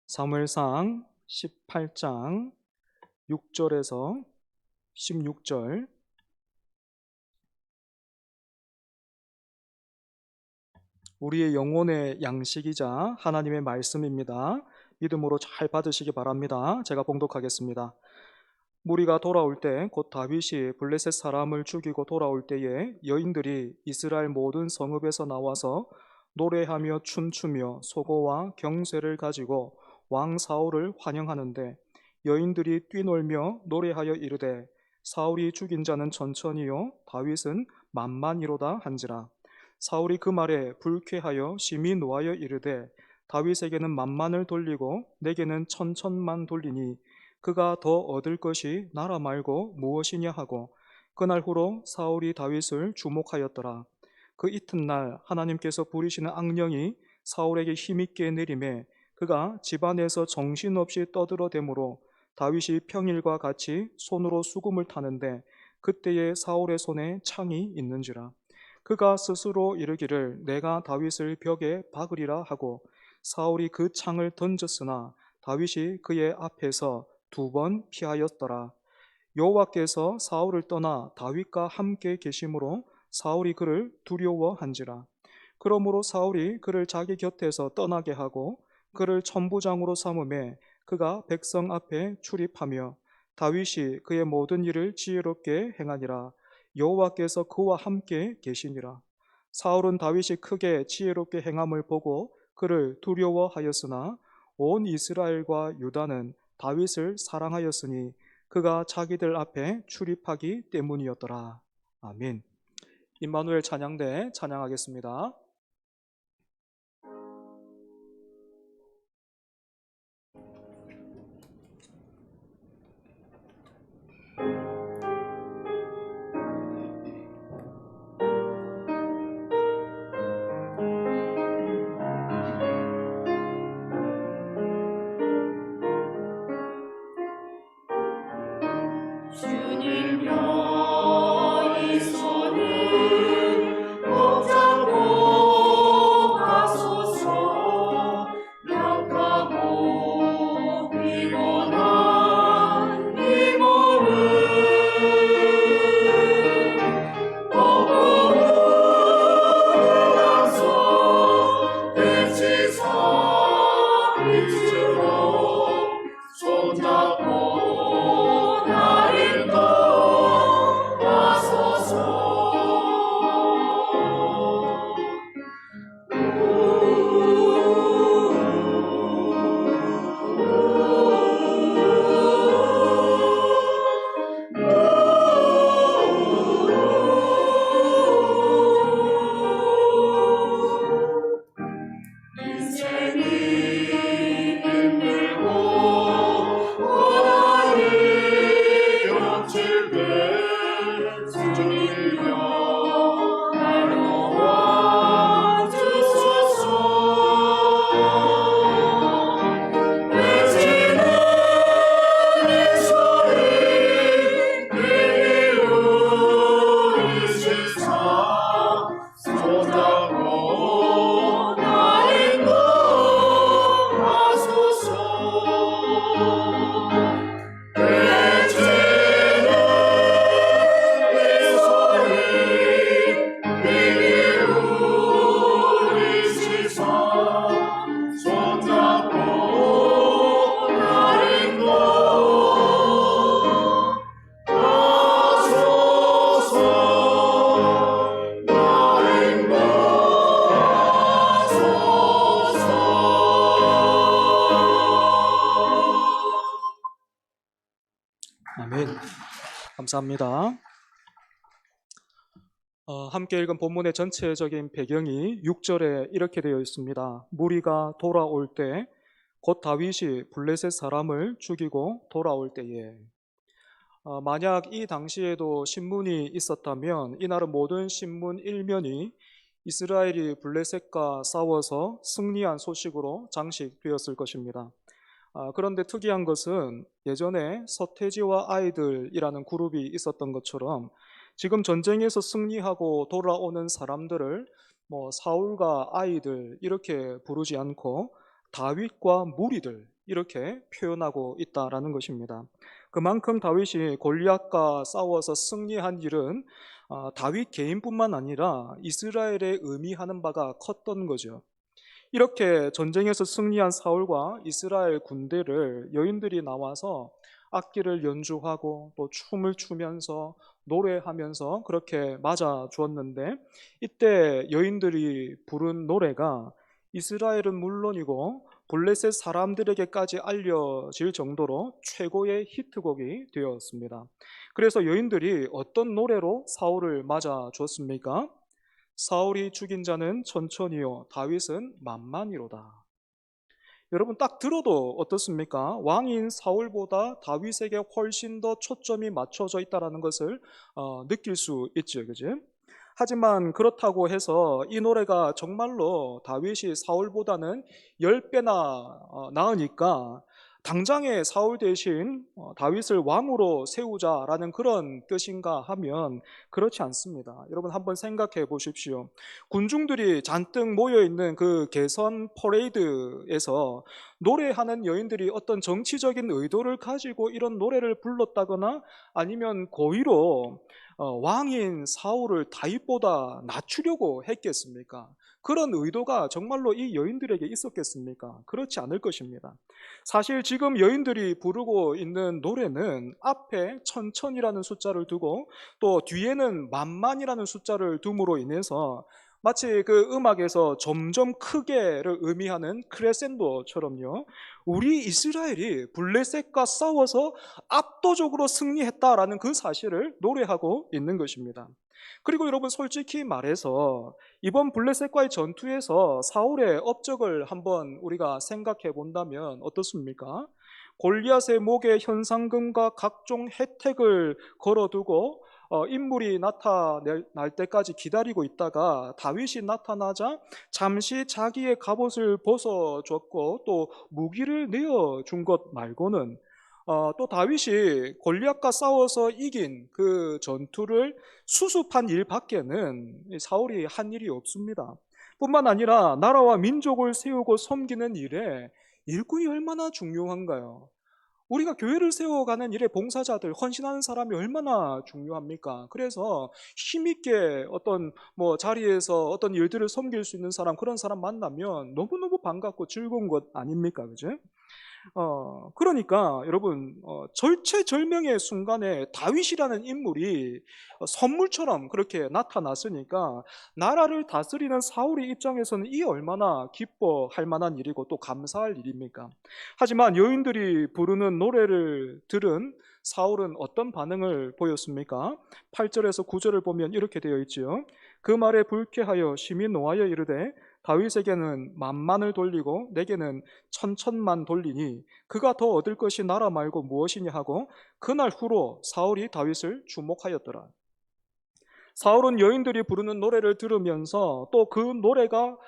사무엘상 18장 6절에서 16절. 우리의 영혼의 양식이자 하나님의 말씀입니다. 믿음으로 잘 받으시기 바랍니다. 제가 봉독하겠습니다. 무리가 돌아올 때 곧 다윗이 블레셋 사람을 죽이고 돌아올 때에 여인들이 이스라엘 모든 성읍에서 나와서 노래하며 춤추며 소고와 경쇠를 가지고 왕 사울을 환영하는데, 여인들이 뛰놀며 노래하여 이르되 사울이 죽인 자는 천천히요 다윗은 만만히로다 한지라. 사울이 그 말에 불쾌하여 심히 노하여 이르되 다윗에게는 만만을 돌리고 내게는 천천만 돌리니 그가 더 얻을 것이 나라 말고 무엇이냐 하고, 그날 후로 사울이 다윗을 주목하였더라. 그 이튿날 하나님께서 부리시는 악령이 사울에게 힘있게 내림에 그가 집안에서 정신없이 떠들어대므로 다윗이 평일과 같이 손으로 수금을 타는데 그때에 사울의 손에 창이 있는지라. 그가 스스로 이르기를 내가 다윗을 벽에 박으리라 하고 사울이 그 창을 던졌으나 다윗이 그의 앞에서 2번 피하였더라. 여호와께서 사울을 떠나 다윗과 함께 계심으로 사울이 그를 두려워한지라. 그러므로 사울이 그를 자기 곁에서 떠나게 하고 그를 천부장으로 삼음에 그가 백성 앞에 출입하며 다윗이 그의 모든 일을 지혜롭게 행하니라. 여호와께서 그와 함께 계시니라. 사울은 다윗이 크게 지혜롭게 행함을 보고 그를 두려워하였으나 온 이스라엘과 유다는 다윗을 사랑하였으니 그가 자기들 앞에 출입하기 때문이었더라. 아멘. 임마누엘 찬양대 찬양하겠습니다. 아멘. 감사합니다. 함께 읽은 본문의 전체적인 배경이 6절에 이렇게 되어 있습니다. 무리가 돌아올 때 곧 다윗이 블레셋 사람을 죽이고 돌아올 때에. 만약 이 당시에도 신문이 있었다면 이날은 모든 신문 일면이 이스라엘이 블레셋과 싸워서 승리한 소식으로 장식되었을 것입니다. 그런데 특이한 것은 예전에 서태지와 아이들이라는 그룹이 있었던 것처럼 지금 전쟁에서 승리하고 돌아오는 사람들을 사울과 아이들 이렇게 부르지 않고 다윗과 무리들 이렇게 표현하고 있다라는 것입니다. 그만큼 다윗이 골리앗과 싸워서 승리한 일은 다윗 개인뿐만 아니라 이스라엘에 의미하는 바가 컸던 거죠. 이렇게 전쟁에서 승리한 사울과 이스라엘 군대를 여인들이 나와서 악기를 연주하고 또 춤을 추면서 노래하면서 그렇게 맞아 주었는데, 이때 여인들이 부른 노래가 이스라엘은 물론이고 블레셋 사람들에게까지 알려질 정도로 최고의 히트곡이 되었습니다. 그래서 여인들이 어떤 노래로 사울을 맞아 주었습니까? 사울이 죽인 자는 천천히요 다윗은 만만히로다. 여러분 딱 들어도 어떻습니까? 왕인 사울보다 다윗에게 훨씬 더 초점이 맞춰져 있다는 것을 느낄 수 있죠, 그지? 하지만 그렇다고 해서 이 노래가 정말로 다윗이 사울보다는 10배나 나으니까 당장에 사울 대신 다윗을 왕으로 세우자라는 그런 뜻인가 하면 그렇지 않습니다. 여러분 한번 생각해 보십시오. 군중들이 잔뜩 모여 있는 그 개선 퍼레이드에서 노래하는 여인들이 어떤 정치적인 의도를 가지고 이런 노래를 불렀다거나 아니면 고의로 왕인 사울을 다윗보다 낮추려고 했겠습니까? 그런 의도가 정말로 이 여인들에게 있었겠습니까? 그렇지 않을 것입니다. 사실 지금 여인들이 부르고 있는 노래는 앞에 천천이라는 숫자를 두고 또 뒤에는 만만이라는 숫자를 둠으로 인해서 마치 그 음악에서 점점 크게를 의미하는 크레센도처럼요, 우리 이스라엘이 블레셋과 싸워서 압도적으로 승리했다라는 그 사실을 노래하고 있는 것입니다. 그리고 여러분 솔직히 말해서 이번 블레셋과의 전투에서 사울의 업적을 한번 우리가 생각해 본다면 어떻습니까? 골리앗의 목에 현상금과 각종 혜택을 걸어두고 인물이 나타날 때까지 기다리고 있다가 다윗이 나타나자 잠시 자기의 갑옷을 벗어줬고 또 무기를 내어준 것 말고는 또 다윗이 골리앗과 싸워서 이긴 그 전투를 수습한 일밖에는 사울이 한 일이 없습니다. 뿐만 아니라 나라와 민족을 세우고 섬기는 일에 일꾼이 얼마나 중요한가요? 우리가 교회를 세워가는 일에 봉사자들, 헌신하는 사람이 얼마나 중요합니까? 그래서 힘있게 어떤 자리에서 어떤 일들을 섬길 수 있는 사람, 그런 사람 만나면 너무너무 반갑고 즐거운 것 아닙니까? 그죠? 그러니까 여러분 절체절명의 순간에 다윗이라는 인물이 선물처럼 그렇게 나타났으니까 나라를 다스리는 사울의 입장에서는 이 얼마나 기뻐할 만한 일이고 또 감사할 일입니까? 하지만 여인들이 부르는 노래를 들은 사울은 어떤 반응을 보였습니까? 8절에서 9절을 보면 이렇게 되어 있지요. 그 말에 불쾌하여 심히 노하여 이르되 다윗에게는 만만을 돌리고 내게는 천천만 돌리니 그가 더 얻을 것이 나라 말고 무엇이냐 하고 그날 후로 사울이 다윗을 주목하였더라. 사울은 여인들이 부르는 노래를 들으면서 또 그 노래가 막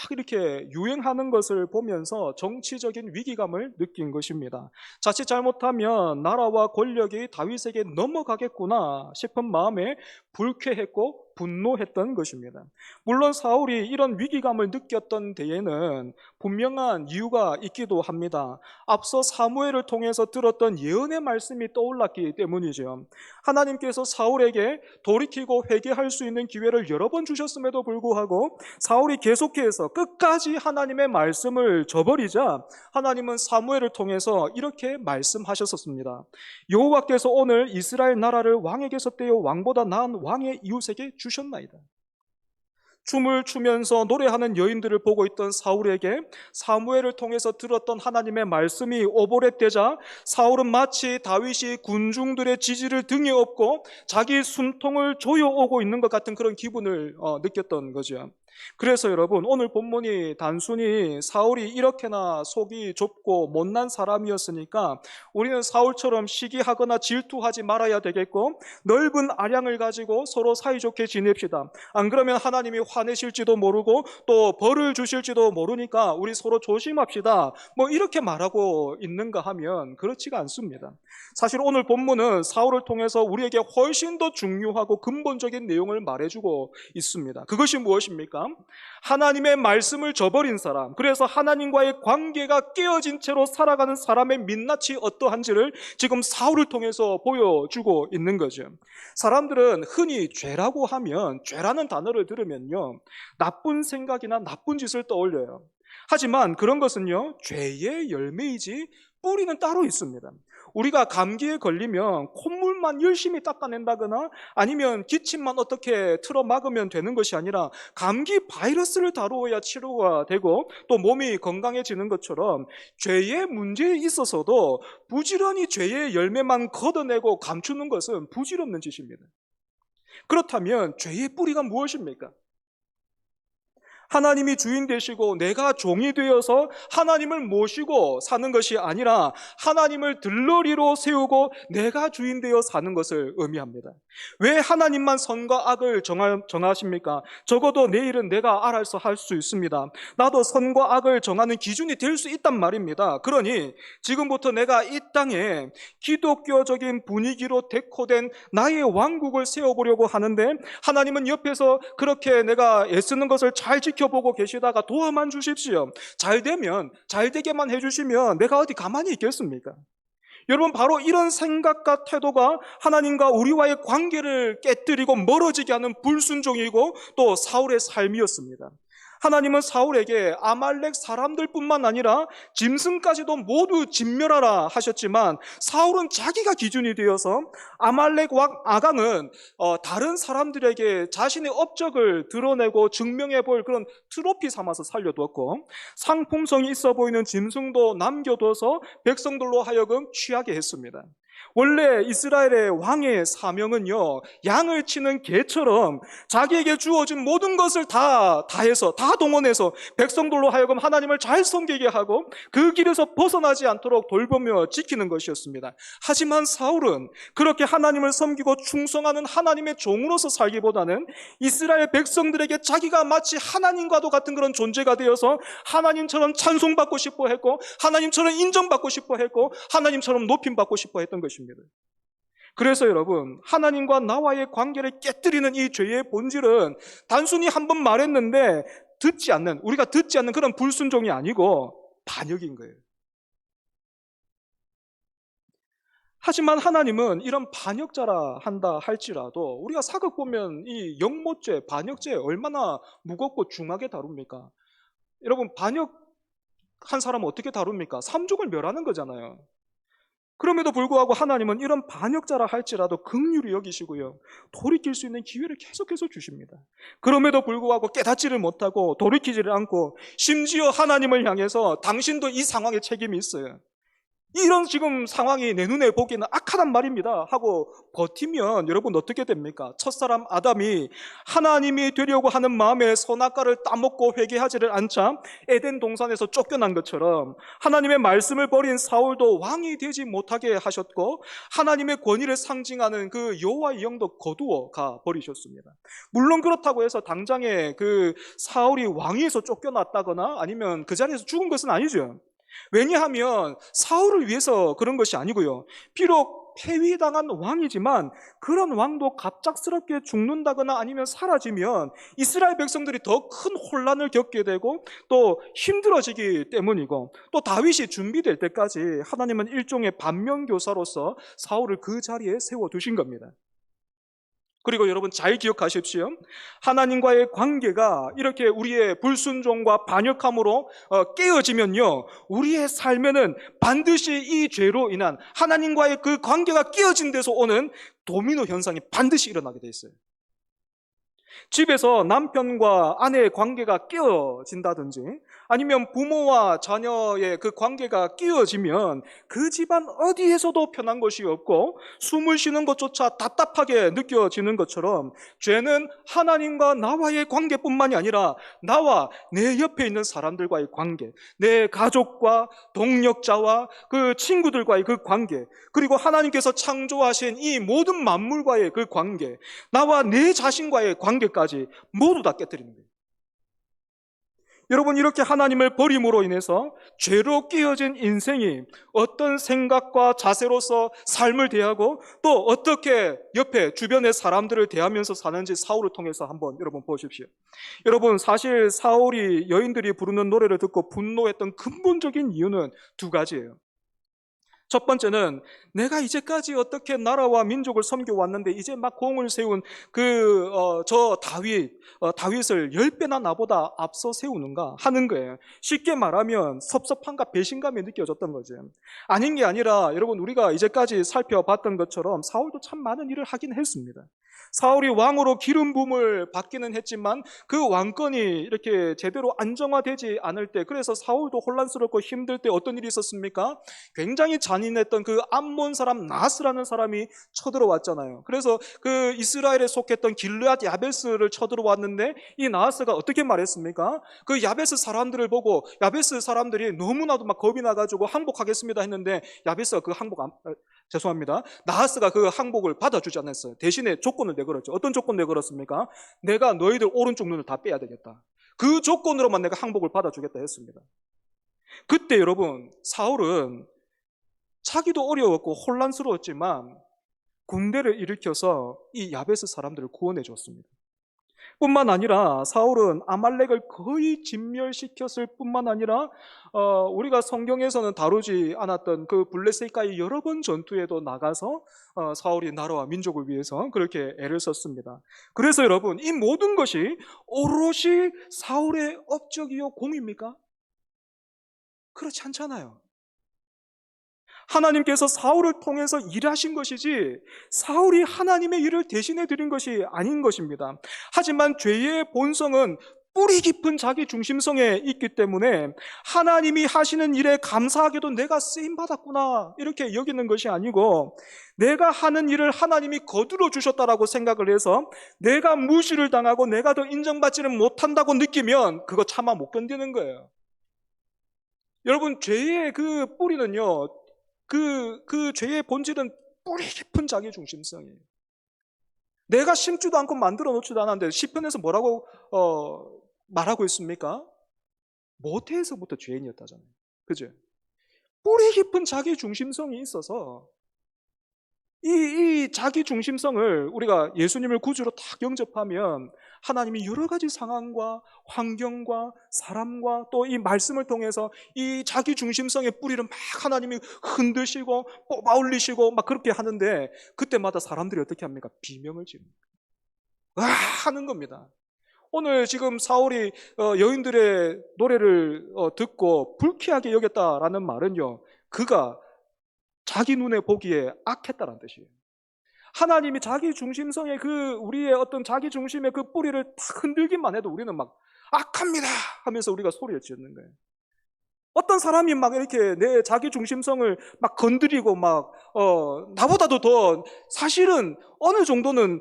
이렇게 유행하는 것을 보면서 정치적인 위기감을 느낀 것입니다. 자칫 잘못하면 나라와 권력이 다윗에게 넘어가겠구나 싶은 마음에 불쾌했고 분노했던 것입니다. 물론 사울이 이런 위기감을 느꼈던 데에는 분명한 이유가 있기도 합니다. 앞서 사무엘을 통해서 들었던 예언의 말씀이 떠올랐기 때문이죠. 하나님께서 사울에게 돌이키고 회개할 수 있는 기회를 여러 번 주셨음에도 불구하고 사울이 계속해서 끝까지 하나님의 말씀을 저버리자 하나님은 사무엘을 통해서 이렇게 말씀하셨었습니다. 여호와께서 오늘 이스라엘 나라를 왕에게서 떼어 왕보다 나은 왕의 이웃에게 주셨나이다. 춤을 추면서 노래하는 여인들을 보고 있던 사울에게 사무엘을 통해서 들었던 하나님의 말씀이 오버랩되자 사울은 마치 다윗이 군중들의 지지를 등에 업고 자기 숨통을 조여오고 있는 것 같은 그런 기분을 느꼈던 거죠. 그래서 여러분 오늘 본문이 단순히 사울이 이렇게나 속이 좁고 못난 사람이었으니까 우리는 사울처럼 시기하거나 질투하지 말아야 되겠고 넓은 아량을 가지고 서로 사이좋게 지냅시다. 안 그러면 하나님이 화내실지도 모르고 또 벌을 주실지도 모르니까 우리 서로 조심합시다. 이렇게 말하고 있는가 하면 그렇지가 않습니다. 사실 오늘 본문은 사울을 통해서 우리에게 훨씬 더 중요하고 근본적인 내용을 말해주고 있습니다. 그것이 무엇입니까? 사람, 하나님의 말씀을 저버린 사람, 그래서 하나님과의 관계가 깨어진 채로 살아가는 사람의 민낯이 어떠한지를 지금 사울을 통해서 보여주고 있는 거죠. 사람들은 흔히 죄라고 하면, 죄라는 단어를 들으면요, 나쁜 생각이나 나쁜 짓을 떠올려요. 하지만 그런 것은요, 죄의 열매이지 뿌리는 따로 있습니다. 우리가 감기에 걸리면 콧물만 열심히 닦아낸다거나 아니면 기침만 어떻게 틀어 막으면 되는 것이 아니라 감기 바이러스를 다루어야 치료가 되고 또 몸이 건강해지는 것처럼 죄의 문제에 있어서도 부지런히 죄의 열매만 걷어내고 감추는 것은 부질없는 짓입니다. 그렇다면 죄의 뿌리가 무엇입니까? 하나님이 주인 되시고 내가 종이 되어서 하나님을 모시고 사는 것이 아니라 하나님을 들러리로 세우고 내가 주인 되어 사는 것을 의미합니다. 왜 하나님만 선과 악을 정하십니까? 적어도 내일은 내가 알아서 할 수 있습니다. 나도 선과 악을 정하는 기준이 될 수 있단 말입니다. 그러니 지금부터 내가 이 땅에 기독교적인 분위기로 데코된 나의 왕국을 세워보려고 하는데 하나님은 옆에서 그렇게 내가 애쓰는 것을 잘 지켜보고 계시다가 도와만 주십시오. 잘 되면 잘 되게만 해주시면 내가 어디 가만히 있겠습니까? 여러분, 바로 이런 생각과 태도가 하나님과 우리와의 관계를 깨뜨리고 멀어지게 하는 불순종이고 또 사울의 삶이었습니다. 하나님은 사울에게 아말렉 사람들뿐만 아니라 짐승까지도 모두 진멸하라 하셨지만 사울은 자기가 기준이 되어서 아말렉 왕 아강은 다른 사람들에게 자신의 업적을 드러내고 증명해 볼 그런 트로피 삼아서 살려두었고 상품성이 있어 보이는 짐승도 남겨둬서 백성들로 하여금 취하게 했습니다. 원래 이스라엘의 왕의 사명은요, 양을 치는 개처럼 자기에게 주어진 모든 것을 다 동원해서 백성들로 하여금 하나님을 잘 섬기게 하고 그 길에서 벗어나지 않도록 돌보며 지키는 것이었습니다. 하지만 사울은 그렇게 하나님을 섬기고 충성하는 하나님의 종으로서 살기보다는 이스라엘 백성들에게 자기가 마치 하나님과도 같은 그런 존재가 되어서 하나님처럼 찬송받고 싶어 했고 하나님처럼 인정받고 싶어 했고 하나님처럼 높임받고 싶어 했던 것입니다. 그래서 여러분, 하나님과 나와의 관계를 깨뜨리는 이 죄의 본질은 단순히 한 번 말했는데 우리가 듣지 않는 그런 불순종이 아니고 반역인 거예요. 하지만 하나님은 이런 반역자라 한다 할지라도 우리가 사극 보면 이 영모죄, 반역죄 얼마나 무겁고 중하게 다룹니까? 여러분, 반역한 사람은 어떻게 다룹니까? 삼족을 멸하는 거잖아요. 그럼에도 불구하고 하나님은 이런 반역자라 할지라도 긍휼히 여기시고요, 돌이킬 수 있는 기회를 계속해서 주십니다. 그럼에도 불구하고 깨닫지를 못하고 돌이키지를 않고 심지어 하나님을 향해서 당신도 이 상황에 책임이 있어요, 이런 지금 상황이 내 눈에 보기에는 악하단 말입니다 하고 버티면 여러분 어떻게 됩니까? 첫사람 아담이 하나님이 되려고 하는 마음에 선악과를 따먹고 회개하지를 않자 에덴 동산에서 쫓겨난 것처럼 하나님의 말씀을 버린 사울도 왕이 되지 못하게 하셨고 하나님의 권위를 상징하는 그 여호와의 영도 거두어 가 버리셨습니다. 물론 그렇다고 해서 당장에 그 사울이 왕위에서 쫓겨났다거나 아니면 그 자리에서 죽은 것은 아니죠. 왜냐하면 사울을 위해서 그런 것이 아니고요, 비록 폐위당한 왕이지만 그런 왕도 갑작스럽게 죽는다거나 아니면 사라지면 이스라엘 백성들이 더 큰 혼란을 겪게 되고 또 힘들어지기 때문이고 또 다윗이 준비될 때까지 하나님은 일종의 반면교사로서 사울을 그 자리에 세워두신 겁니다. 그리고 여러분 잘 기억하십시오. 하나님과의 관계가 이렇게 우리의 불순종과 반역함으로 깨어지면요, 우리의 삶에는 반드시 이 죄로 인한 하나님과의 그 관계가 깨어진 데서 오는 도미노 현상이 반드시 일어나게 돼 있어요. 집에서 남편과 아내의 관계가 깨어진다든지 아니면 부모와 자녀의 그 관계가 깨어지면 그 집안 어디에서도 편한 것이 없고 숨을 쉬는 것조차 답답하게 느껴지는 것처럼 죄는 하나님과 나와의 관계뿐만이 아니라 나와 내 옆에 있는 사람들과의 관계, 내 가족과 동력자와 그 친구들과의 그 관계, 그리고 하나님께서 창조하신 이 모든 만물과의 그 관계, 나와 내 자신과의 관계까지 모두 다 깨뜨리는 거예요. 여러분, 이렇게 하나님을 버림으로 인해서 죄로 끼어진 인생이 어떤 생각과 자세로서 삶을 대하고 또 어떻게 옆에 주변의 사람들을 대하면서 사는지 사울을 통해서 한번 여러분 보십시오. 여러분, 사실 사울이 여인들이 부르는 노래를 듣고 분노했던 근본적인 이유는 두 가지예요. 첫 번째는 내가 이제까지 어떻게 나라와 민족을 섬겨왔는데 이제 막 공을 세운 저 다윗을 10배나 나보다 앞서 세우는가 하는 거예요. 쉽게 말하면 섭섭함과 배신감이 느껴졌던 거죠. 아닌 게 아니라 여러분, 우리가 이제까지 살펴봤던 것처럼 사울도 참 많은 일을 하긴 했습니다. 사울이 왕으로 기름 부음을 받기는 했지만 그 왕권이 이렇게 제대로 안정화되지 않을 때, 그래서 사울도 혼란스럽고 힘들 때 어떤 일이 있었습니까? 굉장히 잔인했던 그 암몬 사람 나스라는 사람이 쳐들어왔잖아요. 그래서 그 이스라엘에 속했던 길르앗 야베스를 쳐들어왔는데 이 나스가 어떻게 말했습니까? 그 야베스 사람들을 보고 야베스 사람들이 너무나도 막 겁이 나가지고 항복하겠습니다 했는데 야베스가 그 죄송합니다. 나하스가 그 항복을 받아주지 않았어요. 대신에 조건을 내걸었죠. 어떤 조건 내걸었습니까? 내가 너희들 오른쪽 눈을 다 빼야 되겠다. 그 조건으로만 내가 항복을 받아주겠다 했습니다. 그때 여러분, 사울은 자기도 어려웠고 혼란스러웠지만 군대를 일으켜서 이 야베스 사람들을 구원해 줬습니다. 뿐만 아니라 사울은 아말렉을 거의 진멸시켰을 뿐만 아니라 우리가 성경에서는 다루지 않았던 그 블레셋과의 여러 번 전투에도 나가서 사울이 나라와 민족을 위해서 그렇게 애를 썼습니다. 그래서 여러분, 이 모든 것이 오롯이 사울의 업적이요 공입니까? 그렇지 않잖아요. 하나님께서 사울을 통해서 일하신 것이지 사울이 하나님의 일을 대신해 드린 것이 아닌 것입니다. 하지만 죄의 본성은 뿌리 깊은 자기 중심성에 있기 때문에 하나님이 하시는 일에 감사하게도 내가 쓰임받았구나 이렇게 여기는 것이 아니고, 내가 하는 일을 하나님이 거두어 주셨다라고 생각을 해서 내가 무시를 당하고 내가 더 인정받지는 못한다고 느끼면 그거 차마 못 견디는 거예요. 여러분, 죄의 그 뿌리는요, 그 죄의 본질은 뿌리 깊은 자기 중심성이에요. 내가 심지도 않고 만들어 놓지도 않았는데 시편에서 뭐라고 말하고 있습니까? 모태에서부터 죄인이었다잖아요. 그죠? 뿌리 깊은 자기 중심성이 있어서 이 자기 중심성을 우리가 예수님을 구주로 딱 영접하면 하나님이 여러 가지 상황과 환경과 사람과 또 이 말씀을 통해서 이 자기 중심성의 뿌리를 막 하나님이 흔드시고 뽑아 올리시고 막 그렇게 하는데, 그때마다 사람들이 어떻게 합니까? 비명을 지릅니다. 하는 겁니다. 오늘 지금 사울이 여인들의 노래를 듣고 불쾌하게 여겼다라는 말은요, 그가 자기 눈에 보기에 악했다는 뜻이에요. 하나님이 자기 중심성의 우리의 어떤 자기 중심의 그 뿌리를 탁 흔들기만 해도 우리는 막 악합니다 하면서 우리가 소리를 지르는 거예요. 어떤 사람이 막 이렇게 내 자기 중심성을 막 건드리고 막 나보다도 더 사실은 어느 정도는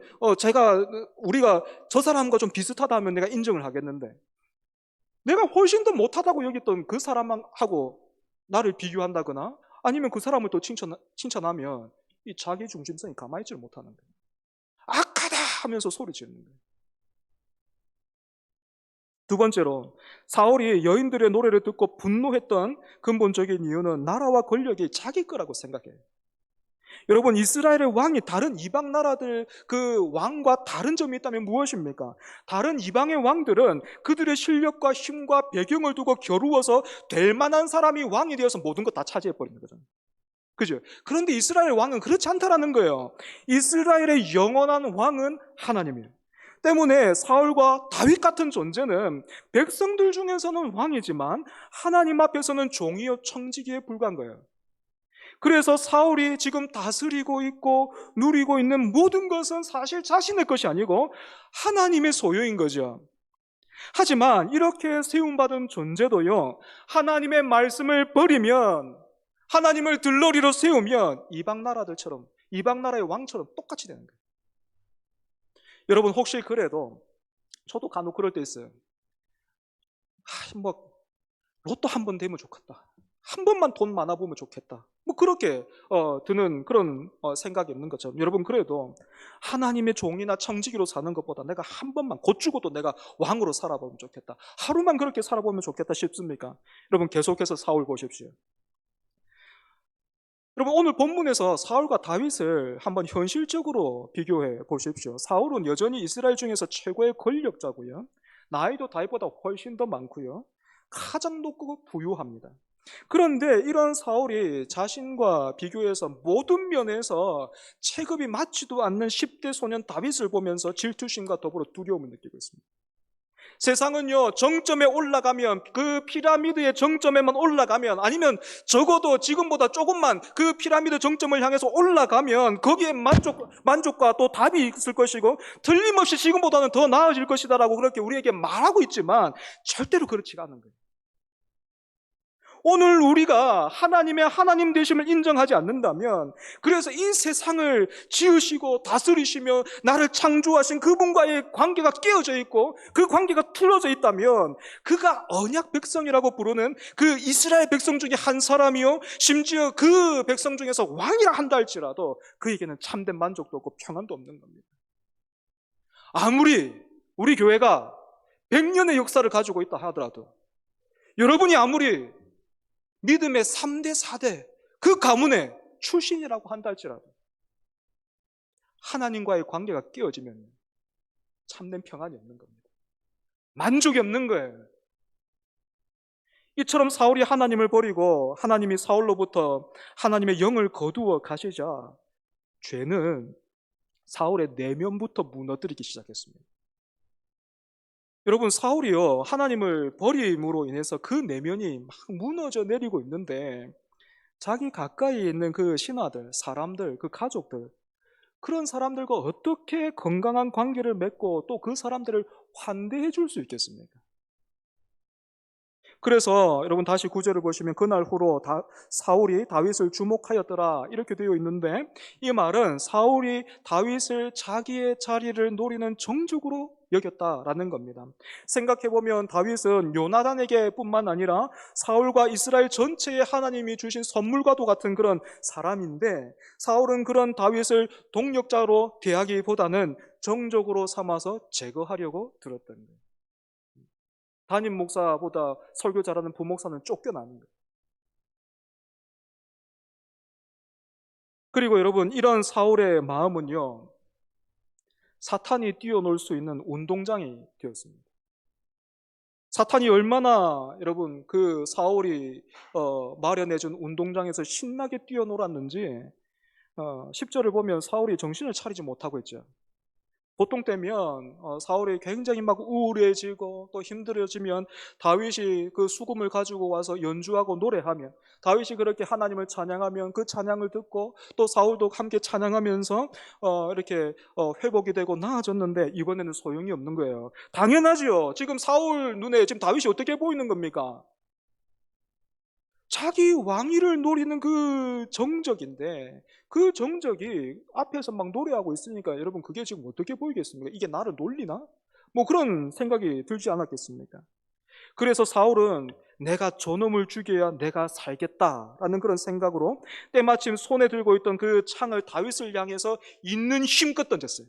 우리가 저 사람과 좀 비슷하다 하면 내가 인정을 하겠는데, 내가 훨씬 더 못하다고 여겼던 그 사람하고 나를 비교한다거나 아니면 그 사람을 또 칭찬하면 이 자기 중심성이 가만히 있지를 못하는 거예요. 악하다 하면서 소리 지르는 거예요. 두 번째로, 사울이 여인들의 노래를 듣고 분노했던 근본적인 이유는 나라와 권력이 자기 거라고 생각해요. 여러분, 이스라엘의 왕이 다른 이방 나라들 그 왕과 다른 점이 있다면 무엇입니까? 다른 이방의 왕들은 그들의 실력과 힘과 배경을 두고 겨루어서 될 만한 사람이 왕이 되어서 모든 것 다 차지해버리는 거잖아요. 그죠? 그런데 이스라엘 왕은 그렇지 않다라는 거예요. 이스라엘의 영원한 왕은 하나님이에요. 때문에 사울과 다윗 같은 존재는 백성들 중에서는 왕이지만 하나님 앞에서는 종이요 청지기에 불과한 거예요. 그래서 사울이 지금 다스리고 있고 누리고 있는 모든 것은 사실 자신의 것이 아니고 하나님의 소유인 거죠. 하지만 이렇게 세움받은 존재도요, 하나님의 말씀을 버리면, 하나님을 들러리로 세우면 이방 나라들처럼, 이방 나라의 왕처럼 똑같이 되는 거예요. 여러분, 혹시 그래도 저도 간혹 그럴 때 있어요. 로또 한 번 되면 좋겠다. 한 번만 돈 많아 보면 좋겠다. 뭐 그렇게 드는 그런 생각이 있는 것처럼, 여러분 그래도 하나님의 종이나 청지기로 사는 것보다 내가 한 번만 곧 죽어도 내가 왕으로 살아보면 좋겠다, 하루만 그렇게 살아보면 좋겠다 싶습니까? 여러분 계속해서 사울 보십시오. 여러분 오늘 본문에서 사울과 다윗을 한번 현실적으로 비교해 보십시오. 사울은 여전히 이스라엘 중에서 최고의 권력자고요, 나이도 다윗보다 훨씬 더 많고요, 가장 높고 부유합니다. 그런데 이런 사울이 자신과 비교해서 모든 면에서 체급이 맞지도 않는 10대 소년 다윗을 보면서 질투심과 더불어 두려움을 느끼고 있습니다. 세상은요, 정점에 올라가면, 그 피라미드의 정점에만 올라가면, 아니면 적어도 지금보다 조금만 그 피라미드 정점을 향해서 올라가면 거기에 만족과 또 답이 있을 것이고 틀림없이 지금보다는 더 나아질 것이다라고 그렇게 우리에게 말하고 있지만 절대로 그렇지가 않은 거예요. 오늘 우리가 하나님의 하나님 되심을 인정하지 않는다면, 그래서 이 세상을 지으시고 다스리시며 나를 창조하신 그분과의 관계가 깨어져 있고 그 관계가 틀어져 있다면, 그가 언약 백성이라고 부르는 그 이스라엘 백성 중에 한 사람이요, 심지어 그 백성 중에서 왕이라 한다 할지라도 그에게는 참된 만족도 없고 평안도 없는 겁니다. 아무리 우리 교회가 100년의 역사를 가지고 있다 하더라도, 여러분이 아무리 믿음의 3대, 4대 그 가문의 출신이라고 한다 할지라도 하나님과의 관계가 깨어지면 참된 평안이 없는 겁니다. 만족이 없는 거예요. 이처럼 사울이 하나님을 버리고 하나님이 사울로부터 하나님의 영을 거두어 가시자 죄는 사울의 내면부터 무너뜨리기 시작했습니다. 여러분 사울이요, 하나님을 버림으로 인해서 그 내면이 막 무너져 내리고 있는데, 자기 가까이 있는 그 신하들, 사람들, 그 가족들, 그런 사람들과 어떻게 건강한 관계를 맺고 또 그 사람들을 환대해 줄 수 있겠습니까? 그래서 여러분 다시 9절을 보시면 그날 후로 사울이 다윗을 주목하였더라 이렇게 되어 있는데, 이 말은 사울이 다윗을 자기의 자리를 노리는 정적으로 여겼다라는 겁니다. 생각해보면 다윗은 요나단에게 뿐만 아니라 사울과 이스라엘 전체에 하나님이 주신 선물과도 같은 그런 사람인데, 사울은 그런 다윗을 동력자로 대하기보다는 정적으로 삼아서 제거하려고 들었던 거예요. 담임 목사보다 설교 잘하는 부목사는 쫓겨나는 거예요. 그리고 여러분 이런 사울의 마음은요, 사탄이 뛰어놀 수 있는 운동장이 되었습니다. 사탄이 얼마나 여러분 그 사울이 마련해준 운동장에서 신나게 뛰어놀았는지 10절을 보면 사울이 정신을 차리지 못하고 있죠. 보통 때면 사울이 굉장히 막 우울해지고 또 힘들어지면 다윗이 그 수금을 가지고 와서 연주하고 노래하면, 다윗이 그렇게 하나님을 찬양하면 그 찬양을 듣고 또 사울도 함께 찬양하면서 이렇게 회복이 되고 나아졌는데, 이번에는 소용이 없는 거예요. 당연하죠. 지금 사울 눈에 지금 다윗이 어떻게 보이는 겁니까? 자기 왕위를 노리는 그 정적인데, 그 정적이 앞에서 막 노래하고 있으니까 여러분 그게 지금 어떻게 보이겠습니까? 이게 나를 놀리나? 뭐 그런 생각이 들지 않았겠습니까? 그래서 사울은 내가 저놈을 죽여야 내가 살겠다라는 그런 생각으로 때마침 손에 들고 있던 그 창을 다윗을 향해서 있는 힘껏 던졌어요.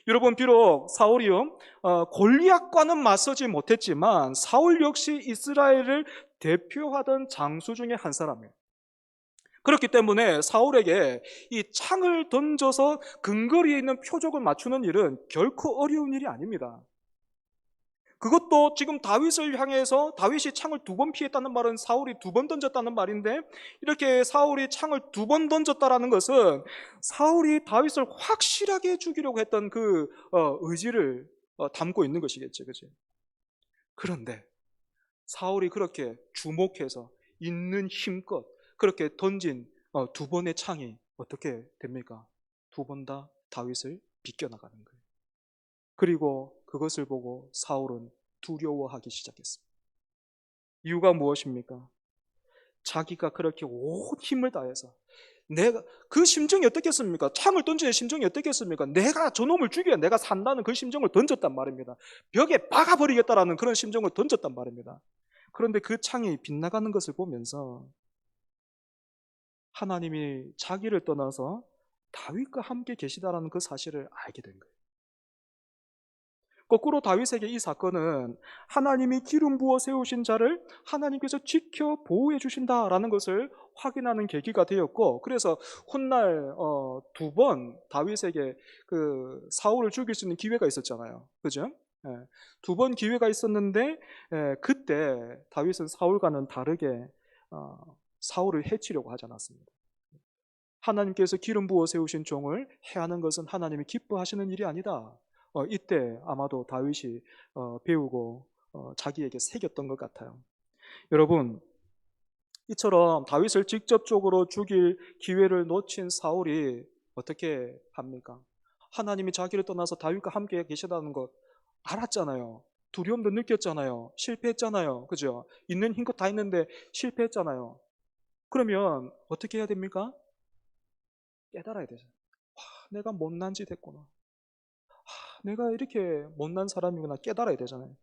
여러분 비록 사울이요 골리앗과는 맞서지 못했지만 사울 역시 이스라엘을 대표하던 장수 중에 한 사람이에요. 그렇기 때문에 사울에게 이 창을 던져서 근거리에 있는 표적을 맞추는 일은 결코 어려운 일이 아닙니다. 그것도 지금 다윗을 향해서 다윗이 창을 2번 피했다는 말은 사울이 2번 던졌다는 말인데, 이렇게 사울이 창을 2번 던졌다라는 것은 사울이 다윗을 확실하게 죽이려고 했던 그 의지를 담고 있는 것이겠죠, 그죠? 그런데 사울이 그렇게 주목해서 있는 힘껏 그렇게 던진 2번의 창이 어떻게 됩니까? 2번 다 다윗을 비껴나가는 거예요. 그리고 그것을 보고 사울은 두려워하기 시작했습니다. 이유가 무엇입니까? 자기가 그렇게 온 힘을 다해서, 내가 그 심정이 어떻겠습니까? 창을 던지는 심정이 어떻겠습니까? 내가 저놈을 죽여야 내가 산다는 그 심정을 던졌단 말입니다. 벽에 박아버리겠다라는 그런 심정을 던졌단 말입니다. 그런데 그 창이 빗나가는 것을 보면서 하나님이 자기를 떠나서 다윗과 함께 계시다라는 그 사실을 알게 된 거예요. 거꾸로 다윗에게 이 사건은 하나님이 기름 부어 세우신 자를 하나님께서 지켜 보호해 주신다라는 것을 확인하는 계기가 되었고, 그래서 훗날 두 번 다윗에게 그 사울을 죽일 수 있는 기회가 있었잖아요. 그죠? 두 번 기회가 있었는데 그때 다윗은 사울과는 다르게 사울을 해치려고 하지 않았습니다. 하나님께서 기름 부어 세우신 종을 해하는 것은 하나님이 기뻐하시는 일이 아니다. 이때 아마도 다윗이 배우고 자기에게 새겼던 것 같아요. 여러분, 이처럼 다윗을 직접적으로 죽일 기회를 놓친 사울이 어떻게 합니까? 하나님이 자기를 떠나서 다윗과 함께 계시다는 것 알았잖아요. 두려움도 느꼈잖아요. 실패했잖아요. 그죠? 있는 힘껏 다 있는데 실패했잖아요. 그러면 어떻게 해야 됩니까? 깨달아야 되죠. 내가 못난 짓 했구나. 내가 이렇게 못난 사람이구나 깨달아야 되잖아요.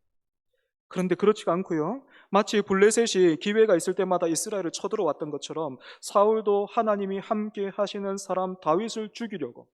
그런데 그렇지가 않고요. 마치 블레셋이 기회가 있을 때마다 이스라엘을 쳐들어왔던 것처럼 사울도 하나님이 함께 하시는 사람 다윗을 죽이려고.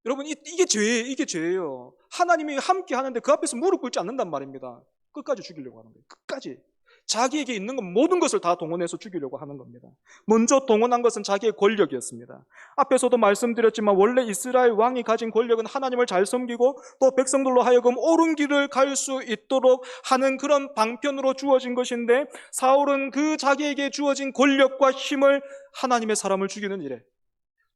여러분 이게 죄예요. 이게 죄예요. 하나님이 함께 하는데 그 앞에서 무릎 꿇지 않는단 말입니다. 끝까지 죽이려고 하는 거예요. 끝까지. 자기에게 있는 건 모든 것을 다 동원해서 죽이려고 하는 겁니다. 먼저 동원한 것은 자기의 권력이었습니다. 앞에서도 말씀드렸지만 원래 이스라엘 왕이 가진 권력은 하나님을 잘 섬기고 또 백성들로 하여금 옳은 길을 갈 수 있도록 하는 그런 방편으로 주어진 것인데, 사울은 그 자기에게 주어진 권력과 힘을 하나님의 사람을 죽이는 일에,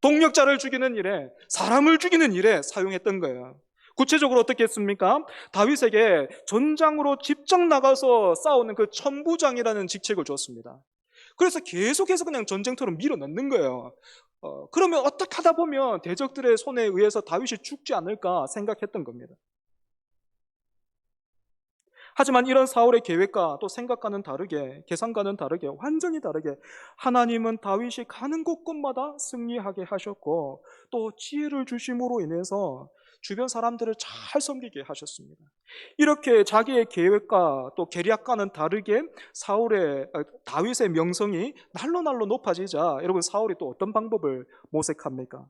동력자를 죽이는 일에, 사람을 죽이는 일에 사용했던 거예요. 구체적으로 어떻게 했습니까? 다윗에게 전장으로 직접 나가서 싸우는 그 천부장이라는 직책을 줬습니다. 그래서 계속해서 그냥 전쟁터로 밀어넣는 거예요. 그러면 어떻게 하다 보면 대적들의 손에 의해서 다윗이 죽지 않을까 생각했던 겁니다. 하지만 이런 사울의 계획과 또 생각과는 다르게, 계산과는 다르게, 완전히 다르게 하나님은 다윗이 가는 곳곳마다 승리하게 하셨고 또 지혜를 주심으로 인해서 주변 사람들을 잘 섬기게 하셨습니다. 이렇게 자기의 계획과 또 계략과는 다르게 다윗의 명성이 날로 높아지자 여러분 사울이 또 어떤 방법을 모색합니까?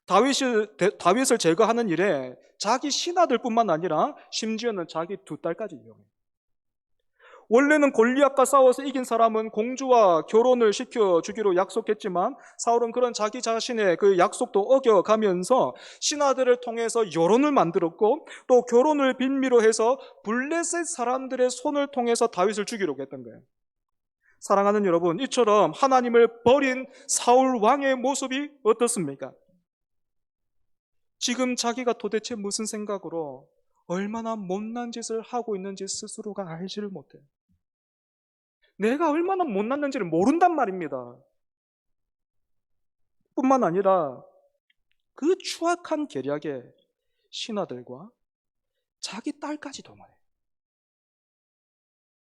다윗을 제거하는 일에 자기 신하들뿐만 아니라 심지어는 자기 두 딸까지 이용해요. 원래는 골리앗과 싸워서 이긴 사람은 공주와 결혼을 시켜주기로 약속했지만 사울은 그런 자기 자신의 그 약속도 어겨가면서 신하들을 통해서 여론을 만들었고 또 결혼을 빌미로 해서 블레셋 사람들의 손을 통해서 다윗을 죽이려고 했던 거예요. 사랑하는 여러분, 이처럼 하나님을 버린 사울 왕의 모습이 어떻습니까? 지금 자기가 도대체 무슨 생각으로 얼마나 못난 짓을 하고 있는지 스스로가 알지를 못해요. 내가 얼마나 못났는지를 모른단 말입니다. 뿐만 아니라 그 추악한 계략에 신하들과 자기 딸까지 동원해요.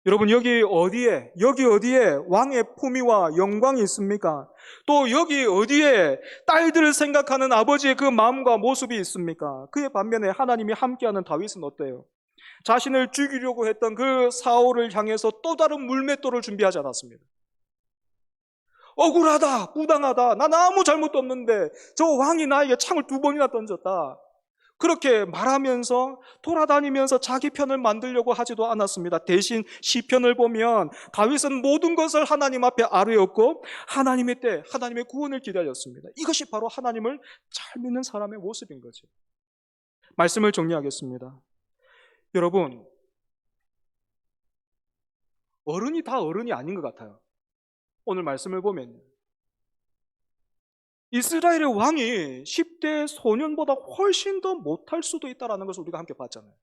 여러분 여기 어디에 왕의 품위와 영광이 있습니까? 또 여기 어디에 딸들을 생각하는 아버지의 그 마음과 모습이 있습니까? 그의 반면에 하나님이 함께하는 다윗은 어때요? 자신을 죽이려고 했던 그 사울을 향해서 또 다른 물맷돌을 준비하지 않았습니다. 억울하다, 부당하다, 난 아무 잘못도 없는데 저 왕이 나에게 창을 2번이나 던졌다, 그렇게 말하면서 돌아다니면서 자기 편을 만들려고 하지도 않았습니다. 대신 시편을 보면 다윗은 모든 것을 하나님 앞에 아뢰었고 하나님의 때, 하나님의 구원을 기다렸습니다. 이것이 바로 하나님을 잘 믿는 사람의 모습인 거죠. 말씀을 정리하겠습니다. 여러분, 어른이 다 어른이 아닌 것 같아요. 오늘 말씀을 보면 이스라엘의 왕이 10대 소년보다 훨씬 더 못할 수도 있다는 것을 우리가 함께 봤잖아요.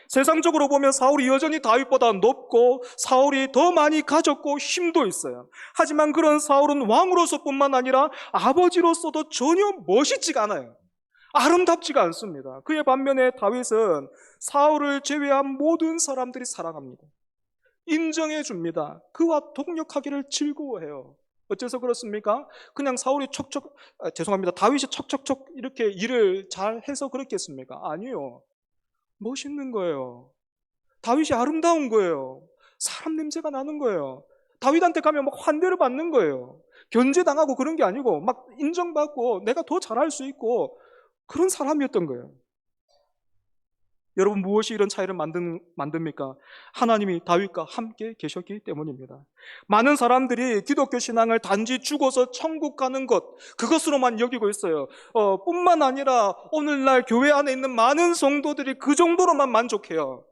세상적으로 보면 사울이 여전히 다윗보다 높고 사울이 더 많이 가졌고 힘도 있어요. 하지만 그런 사울은 왕으로서뿐만 아니라 아버지로서도 전혀 멋있지가 않아요. 아름답지가 않습니다. 그의 반면에 다윗은 사울을 제외한 모든 사람들이 사랑합니다. 인정해 줍니다. 그와 동역하기를 즐거워해요. 어째서 그렇습니까? 그냥 다윗이 척척척 이렇게 일을 잘 해서 그랬겠습니까? 아니요. 멋있는 거예요. 다윗이 아름다운 거예요. 사람 냄새가 나는 거예요. 다윗한테 가면 막 환대를 받는 거예요. 견제당하고 그런 게 아니고 막 인정받고 내가 더 잘할 수 있고 그런 사람이었던 거예요. 여러분, 무엇이 이런 차이를 만듭니까? 하나님이 다윗과 함께 계셨기 때문입니다. 많은 사람들이 기독교 신앙을 단지 죽어서 천국 가는 것, 그것으로만 여기고 있어요. 뿐만 아니라 오늘날 교회 안에 있는 많은 성도들이 그 정도로만 만족해요.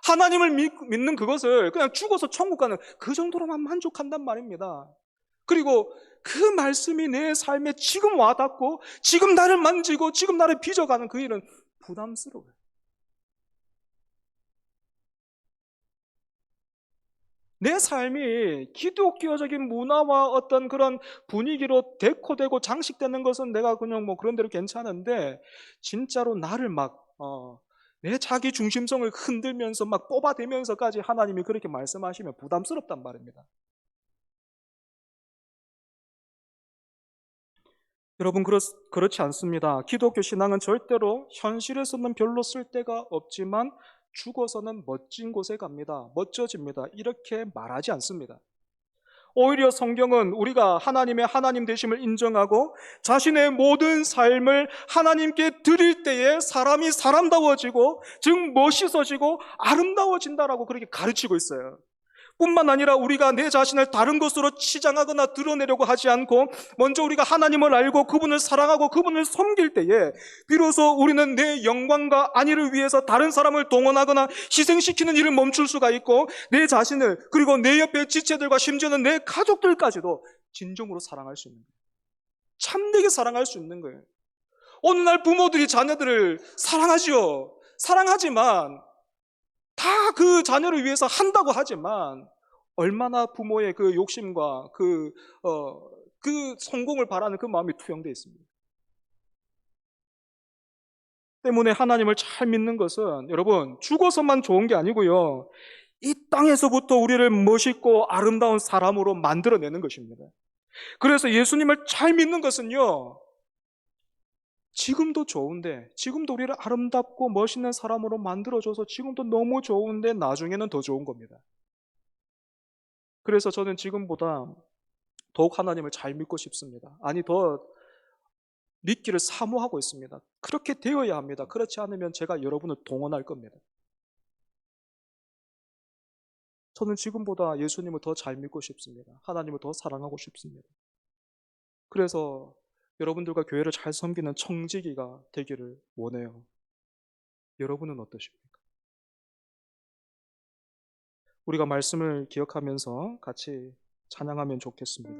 하나님을 믿는 그것을 그냥 죽어서 천국 가는 그 정도로만 만족한단 말입니다. 그리고 그 말씀이 내 삶에 지금 와닿고 지금 나를 만지고 지금 나를 빚어가는 그 일은 부담스러워요. 내 삶이 기독교적인 문화와 어떤 그런 분위기로 데코되고 장식되는 것은 내가 그냥 뭐 그런 대로 괜찮은데, 진짜로 나를 내 자기 중심성을 흔들면서 막 뽑아대면서까지 하나님이 그렇게 말씀하시면 부담스럽단 말입니다. 여러분, 그렇지 않습니다. 기독교 신앙은 절대로 현실에서는 별로 쓸데가 없지만 죽어서는 멋진 곳에 갑니다. 멋져집니다. 이렇게 말하지 않습니다. 오히려 성경은 우리가 하나님의 하나님 되심을 인정하고 자신의 모든 삶을 하나님께 드릴 때에 사람이 사람다워지고, 즉 멋있어지고 아름다워진다라고 그렇게 가르치고 있어요. 뿐만 아니라 우리가 내 자신을 다른 것으로 치장하거나 드러내려고 하지 않고 먼저 우리가 하나님을 알고 그분을 사랑하고 그분을 섬길 때에 비로소 우리는 내 영광과 안위를 위해서 다른 사람을 동원하거나 희생시키는 일을 멈출 수가 있고, 내 자신을, 그리고 내 옆에 지체들과 심지어는 내 가족들까지도 진정으로 사랑할 수 있는 거예요. 참되게 사랑할 수 있는 거예요. 오늘날 부모들이 자녀들을 사랑하지요. 사랑하지만 다 그 자녀를 위해서 한다고 하지만 얼마나 부모의 그 욕심과 그 성공을 바라는 그 마음이 투영되어 있습니다. 때문에 하나님을 잘 믿는 것은 여러분 죽어서만 좋은 게 아니고요, 이 땅에서부터 우리를 멋있고 아름다운 사람으로 만들어내는 것입니다. 그래서 예수님을 잘 믿는 것은요, 지금도 좋은데, 지금도 우리를 아름답고 멋있는 사람으로 만들어줘서 지금도 너무 좋은데 나중에는 더 좋은 겁니다. 그래서 저는 지금보다 더욱 하나님을 잘 믿고 싶습니다. 아니, 더 믿기를 사모하고 있습니다. 그렇게 되어야 합니다. 그렇지 않으면 제가 여러분을 동원할 겁니다. 저는 지금보다 예수님을 더 잘 믿고 싶습니다. 하나님을 더 사랑하고 싶습니다. 그래서 여러분들과 교회를 잘 섬기는 청지기가 되기를 원해요. 여러분은 어떠십니까? 우리가 말씀을 기억하면서 같이 찬양하면 좋겠습니다.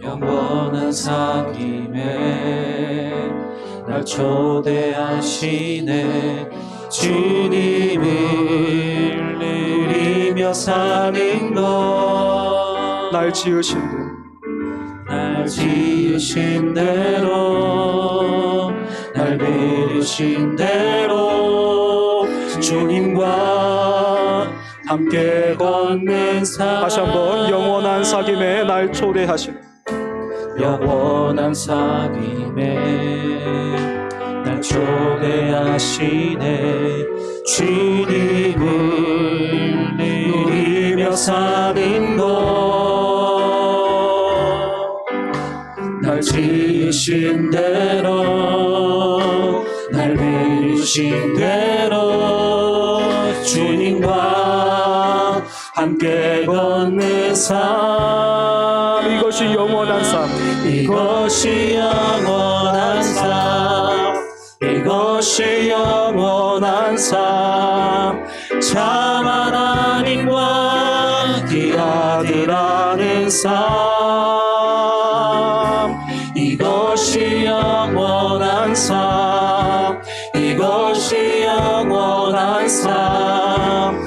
영원한 사귐에 날 초대하시네. 주님을 누리며 사는 것, 날 지으신 대로 날 부르신 대로 주님과 함께 걷는 삶. 다시 한번, 영원한 사귐에 날 초대하신, 영원한 사귐에 날 초대하시네. 주님을 누리며 사는 것, 날 지으신 대로 날 부르신 대로 주님과 함께 걷는 삶. 이것이 영원한 삶, 이것이 영원한 삶, 이것이 영원한 삶. 참 하나님과 기아들하는 삶. 이것이 영원한 삶, 이것이 영원한 삶.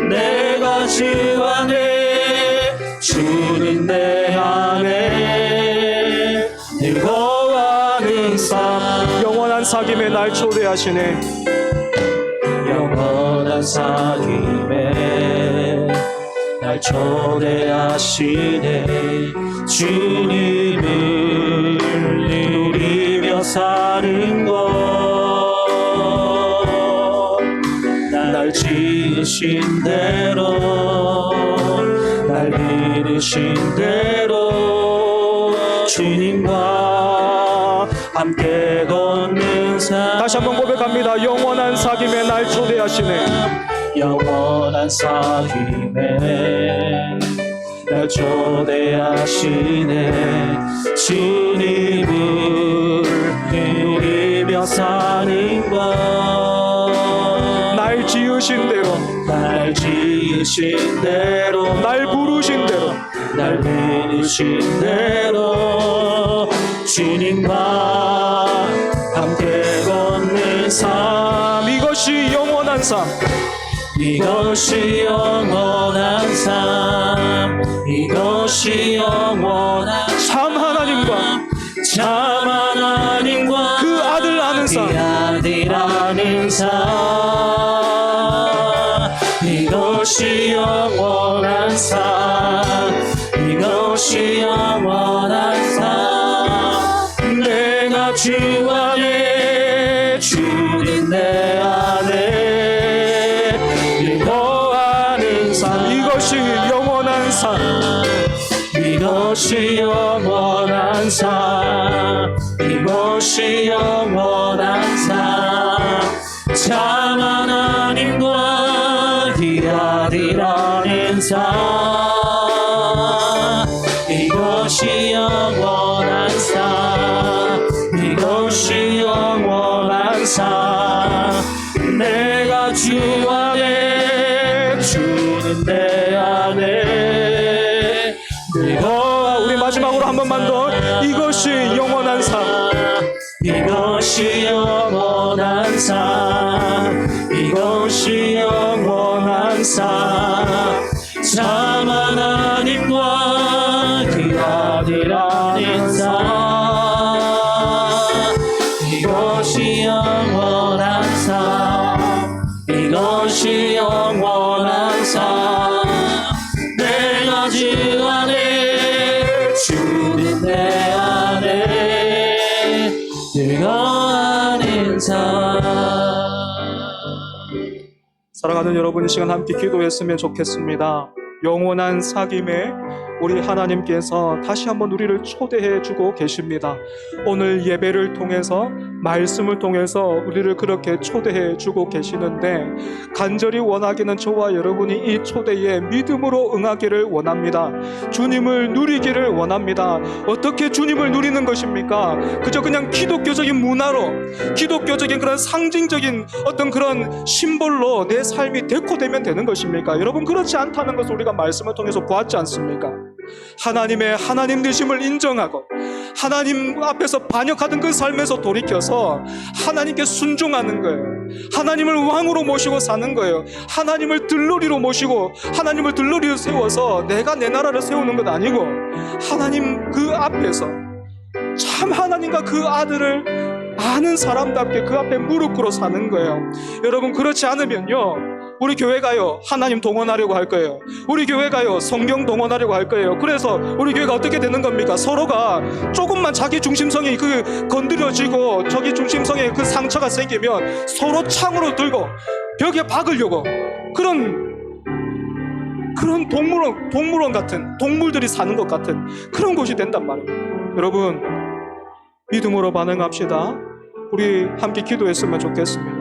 내가 주 안에, 주는 내 안에 즐거워하는 삶. 영원한 사귐에 날 초대하시네. 영원한 사귐에 날 초대하시네. 주님을 누리며 사는 날 지으신 대로 날 부르신 대로 주님과 함께 걷는 삶. 다시 한번 고백합니다. 영원한 사귐에 날 초대하시네. 영원한 사귐에 날 초대하시네. 주님을 누리며 사는 것 날 지으신 대로 날 지으신 대로 날 부르신 대로 날 부르신 대로 주님과 함께 걷는 삶. 이것이 영원한 삶. 이것이 영원한 삶. 이것이 영원한 참 하나님과 참 하나님과 그 아들 아는 삶. 그 아들 아는 삶. 이것이 영원한 삶. 이것이 영원한 삶. 내가 주 안에 주님 내 안에 거하는 삶. 이것이 영원한 삶. 이것이 영원한 삶. 이것이 영원한 삶. 참 하나님과 그 아들이라는 삶. 이것이 영원한 삶. 이것이 영원한 삶. 내가 주 안에 주는 내 안에 우리 마지막으로 한 번만 더. 이것이 영원한 삶. 이것이 영원한 삶. 이것이 영원한 삶. 참 하나님과 그 아들 아는 삶. 이것이 영원한 삶. 이것이 영원한 삶. 내가 주 안에 주는 내 안에 거하는 삶. 사랑하는 여러분, 이 시간 함께 기도했으면 좋겠습니다. 영원한 사귐에 우리 하나님께서 다시 한번 우리를 초대해 주고 계십니다. 오늘 예배를 통해서, 말씀을 통해서 우리를 그렇게 초대해 주고 계시는데, 간절히 원하기는 저와 여러분이 이 초대에 믿음으로 응하기를 원합니다. 주님을 누리기를 원합니다. 어떻게 주님을 누리는 것입니까? 그저 그냥 기독교적인 문화로, 기독교적인 그런 상징적인 어떤 그런 심볼로 내 삶이 데코되면 되는 것입니까? 여러분, 그렇지 않다는 것을 우리가 말씀을 통해서 보았지 않습니까? 하나님의 하나님 되심을 인정하고 하나님 앞에서 반역하던 그 삶에서 돌이켜서 하나님께 순종하는 거예요. 하나님을 왕으로 모시고 사는 거예요. 하나님을 들러리로 모시고 하나님을 들러리로 세워서 내가 내 나라를 세우는 것 아니고 하나님 그 앞에서 참 하나님과 그 아들을 아는 사람답게 그 앞에 무릎 꿇어 사는 거예요. 여러분, 그렇지 않으면요, 우리 교회가요 하나님 동원하려고 할 거예요. 우리 교회가요 성경 동원하려고 할 거예요. 그래서 우리 교회가 어떻게 되는 겁니까? 서로가 조금만 자기 중심성이 건드려지고 저기 중심성에 그 상처가 생기면 서로 창으로 들고 벽에 박으려고 그런 동물원 같은, 동물들이 사는 것 같은 그런 곳이 된단 말이에요. 여러분, 믿음으로 반응합시다. 우리 함께 기도했으면 좋겠습니다.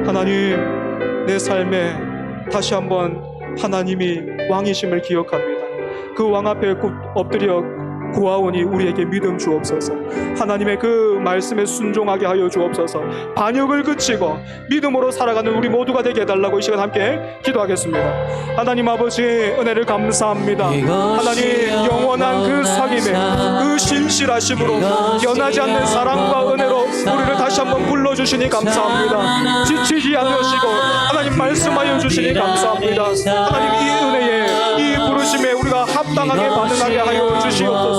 하나님, 내 삶에 다시 한번 하나님이 왕이심을 기억합니다. 그 왕 앞에 엎드려 구하오니 우리에게 믿음 주옵소서. 하나님의 그 말씀에 순종하게 하여 주옵소서. 반역을 그치고 믿음으로 살아가는 우리 모두가 되게 해달라고 이 시간 함께 기도하겠습니다. 하나님 아버지, 은혜를 감사합니다. 하나님, 영원한 그 사귐에 그 신실하심으로 변하지 않는 사랑과 은혜로 우리를 다시 한번 불러주시니 감사합니다. 지치지 않으시고 하나님 말씀하여 주시니 감사합니다. 하나님, 이 은혜에, 이 부르심에 우리가 합당하게 반응하게 하여 주시옵소서.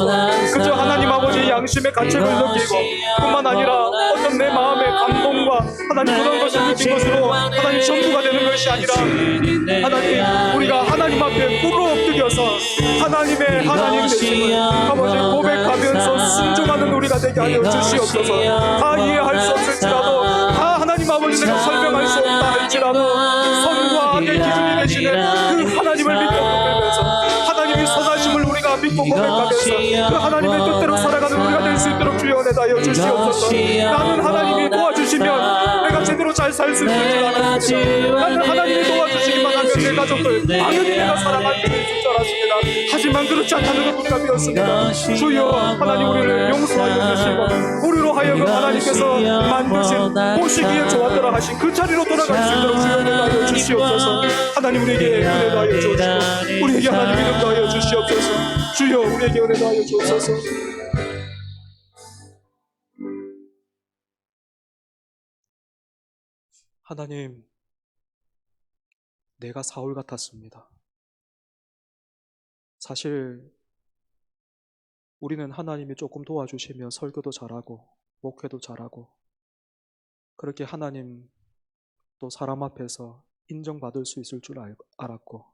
그저 하나님 아버지 양심의 가책을 느끼고 뿐만 아니라 어떤 내 마음의 감동과 하나님 그런 것을 느낀 것으로 하나님 전부가 되는 것이 아니라 하나님 우리가 하나님 앞에 꿇어 엎드려서 하나님의 하나님 되심을 아버지 고백하면서 순종하는 우리가 되게 하여 주시옵소서. 다 이해할 수 없을지라도 다 하나님 아버지 내가 설명할 수 없다 할지라도 선과 악의 기준이 되시는 그 하나님을 믿고 고백하면서 하나님의 선하심을 우리가 믿고 고백하면서 그 하나님의 뜻대로 살아가는 우리가 될 수 있도록 주여 은혜 하여 주시옵소서. 나는 하나님이 도와주시면 내가 제대로 잘 살 수 있는 줄 알았습니다. 나는 하나님이 도와주시기만 하면 내 가족들 당연히 내가 사랑할 수 있을 줄 알았습니다. 하지만 그렇지 않다는 걸 우리가 배웠습니다. 주여 하나님 우리를 용서하여 주시고 우리로 하여금 하나님께서 만드신 보시기에 좋았더라 하신 그 자리로 돌아갈 수 있도록 주여 은혜 하여 주시옵소서. 하나님 우리에게 은혜 하여 주시고 우리에게 하나님 이름 하여 주시옵소서. 주여 우리에게 은혜 하여 주옵소서. 하나님, 내가 사울 같았습니다. 사실 우리는 하나님이 조금 도와주시면 설교도 잘하고 목회도 잘하고 그렇게 하나님 또 사람 앞에서 인정받을 수 있을 줄 알았고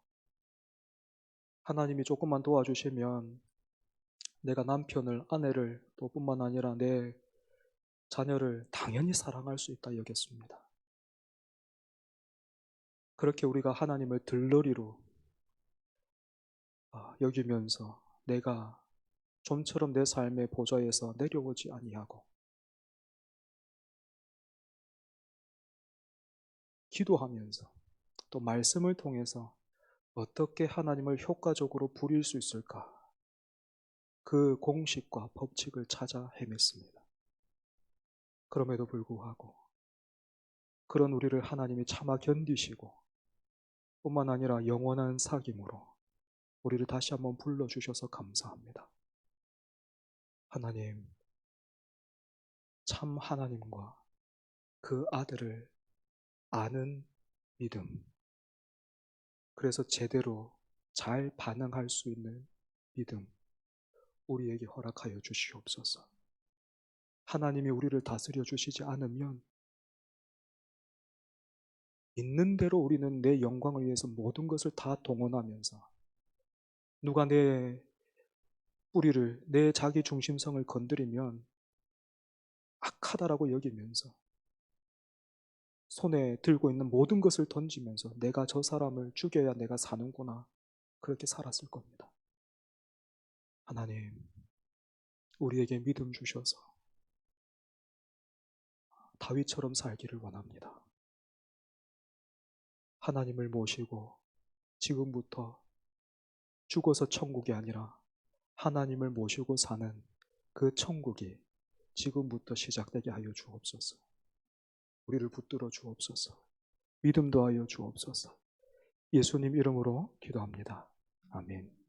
하나님이 조금만 도와주시면 내가 남편을, 아내를 또 뿐만 아니라 내 자녀를 당연히 사랑할 수 있다 여겼습니다. 그렇게 우리가 하나님을 들러리로 여기면서 내가 좀처럼 내 삶의 보좌에서 내려오지 아니하고 기도하면서 또 말씀을 통해서 어떻게 하나님을 효과적으로 부릴 수 있을까? 그 공식과 법칙을 찾아 헤맸습니다. 그럼에도 불구하고 그런 우리를 하나님이 참아 견디시고 뿐만 아니라 영원한 사귐으로 우리를 다시 한번 불러주셔서 감사합니다. 하나님, 참 하나님과 그 아들을 아는 믿음, 그래서 제대로 잘 반응할 수 있는 믿음, 우리에게 허락하여 주시옵소서. 하나님이 우리를 다스려 주시지 않으면 있는 대로 우리는 내 영광을 위해서 모든 것을 다 동원하면서 누가 내 뿌리를, 내 자기 중심성을 건드리면 악하다라고 여기면서 손에 들고 있는 모든 것을 던지면서 내가 저 사람을 죽여야 내가 사는구나 그렇게 살았을 겁니다. 하나님, 우리에게 믿음 주셔서 다윗처럼 살기를 원합니다. 하나님을 모시고 지금부터 죽어서 천국이 아니라 하나님을 모시고 사는 그 천국이 지금부터 시작되게 하여 주옵소서. 우리를 붙들어 주옵소서. 믿음 더하여 주옵소서. 예수님 이름으로 기도합니다. 아멘.